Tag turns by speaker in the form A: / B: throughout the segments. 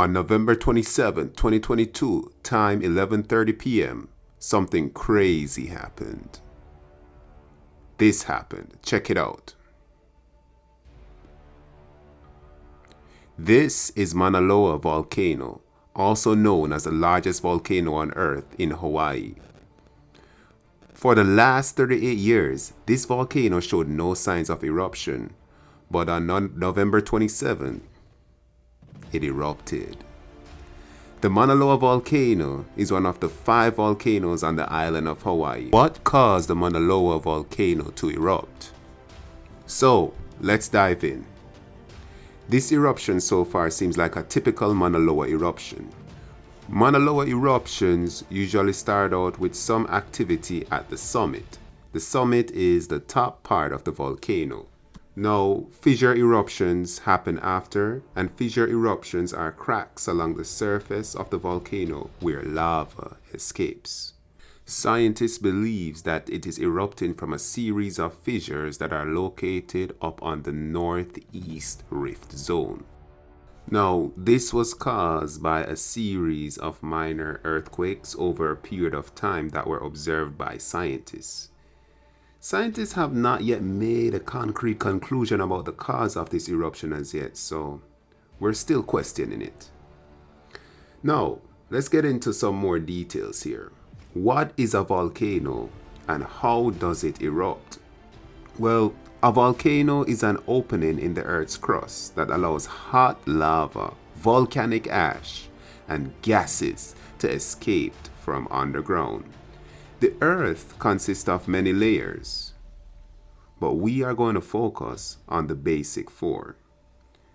A: On November 27, 2022, time 11:30 p.m., something crazy happened. This happened. Check it out. This is Mauna Loa Volcano, also known as the largest volcano on Earth in Hawaii. For the last 38 years, this volcano showed no signs of eruption, but on November 27, it erupted. The Mauna Loa Volcano is one of the 5 volcanoes on the island of Hawaii. What caused the Mauna Loa Volcano to erupt? So, let's dive in. This eruption so far seems like a typical Mauna Loa eruption. Mauna Loa eruptions usually start out with some activity at the summit. The summit is the top part of the volcano. Now, fissure eruptions happen after, and fissure eruptions are cracks along the surface of the volcano where lava escapes. Scientists believe that it is erupting from a series of fissures that are located up on the northeast rift zone. Now, this was caused by a series of minor earthquakes over a period of time that were observed by scientists. Scientists have not yet made a concrete conclusion about the cause of this eruption as yet, so we're still questioning it. Now, let's get into some more details here. What is a volcano and how does it erupt? Well, a volcano is an opening in the Earth's crust that allows hot lava, volcanic ash, and gases to escape from underground. The Earth consists of many layers, but we are going to focus on the basic 4.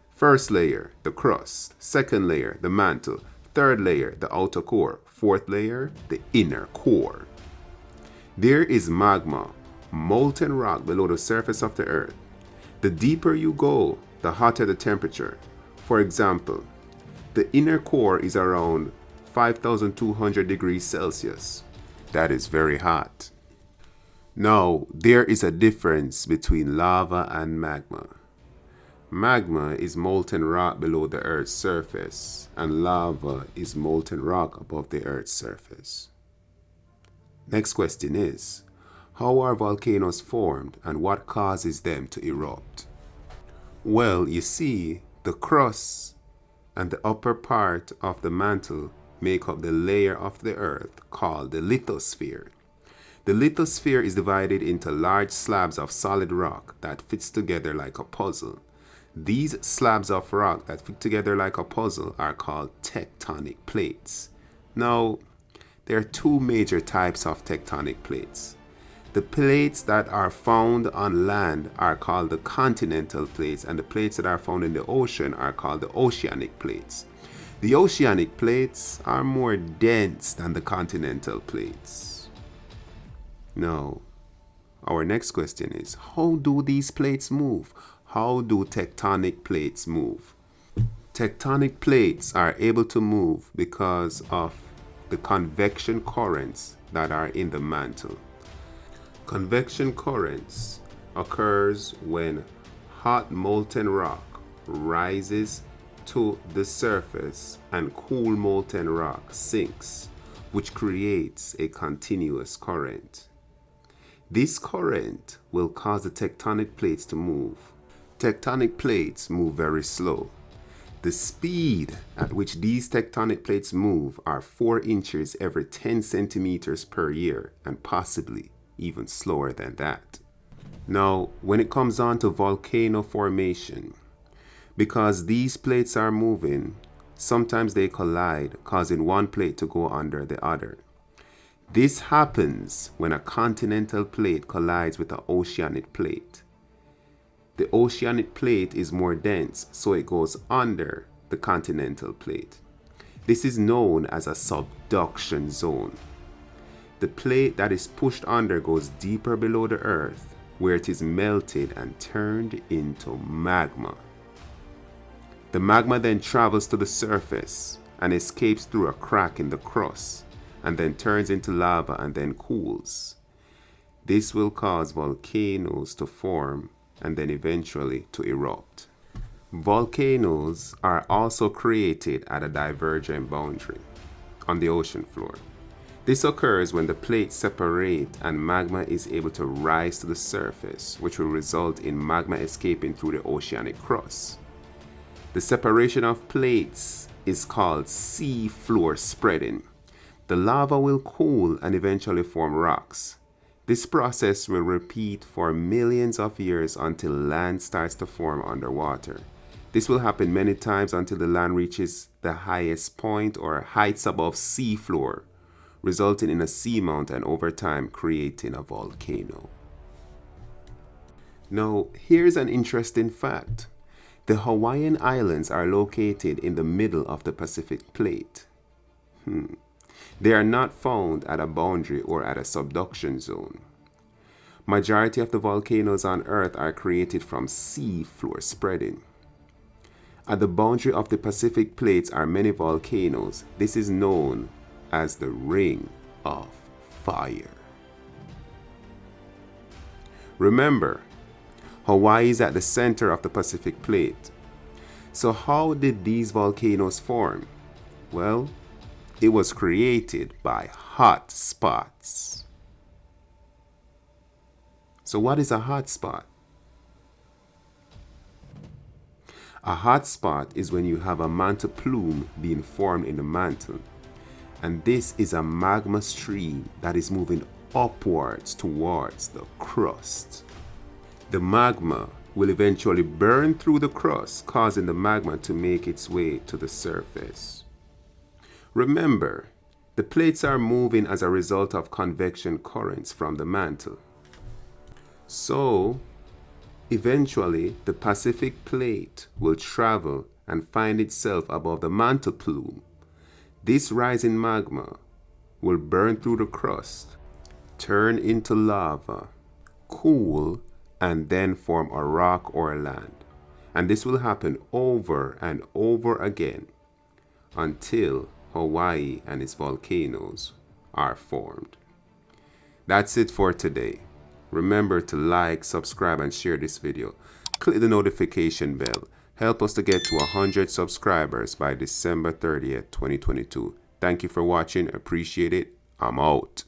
A: First layer, the crust. Second layer, the mantle. Third layer, the outer core. Fourth layer, the inner core. There is magma, molten rock below the surface of the Earth. The deeper you go, the hotter the temperature. For example, the inner core is around 5,200 degrees Celsius. That is very hot. Now, there is a difference between lava and magma. Magma is molten rock below the Earth's surface, and lava is molten rock above the Earth's surface. Next question is, how are volcanoes formed and what causes them to erupt? Well, you see, the crust and the upper part of the mantle make up the layer of the Earth called the lithosphere. The lithosphere is divided into large slabs of solid rock that fits together like a puzzle. These slabs of rock that fit together like a puzzle are called tectonic plates. Now, there are 2 major types of tectonic plates. The plates that are found on land are called the continental plates, and the plates that are found in the ocean are called the oceanic plates. The oceanic plates are more dense than the continental plates. Now, our next question is, how do these plates move? How do tectonic plates move? Tectonic plates are able to move because of the convection currents that are in the mantle. Convection currents occurs when hot molten rock rises to the surface and cool molten rock sinks, which creates a continuous current. This current will cause the tectonic plates to move. Tectonic plates move very slow. The speed at which these tectonic plates move are 4 inches every 10 centimeters per year, and possibly even slower than that. Now, when it comes on to volcano formation, because these plates are moving, sometimes they collide, causing one plate to go under the other. This happens when a continental plate collides with an oceanic plate. The oceanic plate is more dense, so it goes under the continental plate. This is known as a subduction zone. The plate that is pushed under goes deeper below the Earth, where it is melted and turned into magma. The magma then travels to the surface and escapes through a crack in the crust, and then turns into lava and then cools. This will cause volcanoes to form and then eventually to erupt. Volcanoes are also created at a divergent boundary on the ocean floor. This occurs when the plates separate and magma is able to rise to the surface, which will result in magma escaping through the oceanic crust. The separation of plates is called sea floor spreading. The lava will cool and eventually form rocks. This process will repeat for millions of years until land starts to form underwater. This will happen many times until the land reaches the highest point or heights above sea floor, resulting in a seamount and over time creating a volcano. Now, here's an interesting fact. The Hawaiian Islands are located in the middle of the Pacific Plate. They are not found at a boundary or at a subduction zone. Majority of the volcanoes on Earth are created from sea floor spreading. At the boundary of the Pacific Plates are many volcanoes. This is known as the Ring of Fire. Remember, Hawaii is at the center of the Pacific Plate. So how did these volcanoes form? Well, it was created by hotspots. So what is a hotspot? A hotspot is when you have a mantle plume being formed in the mantle. And this is a magma stream that is moving upwards towards the crust. The magma will eventually burn through the crust, causing the magma to make its way to the surface. Remember, the plates are moving as a result of convection currents from the mantle. So, eventually, the Pacific Plate will travel and find itself above the mantle plume. This rising magma will burn through the crust, turn into lava, cool, and then form a rock or land. And this will happen over and over again until Hawaii and its volcanoes are formed. That's it for today. Remember to like, subscribe, and share this video. Click the notification bell. Help us to get to 100 subscribers by December 30th, 2022. Thank you for watching. Appreciate it. I'm out.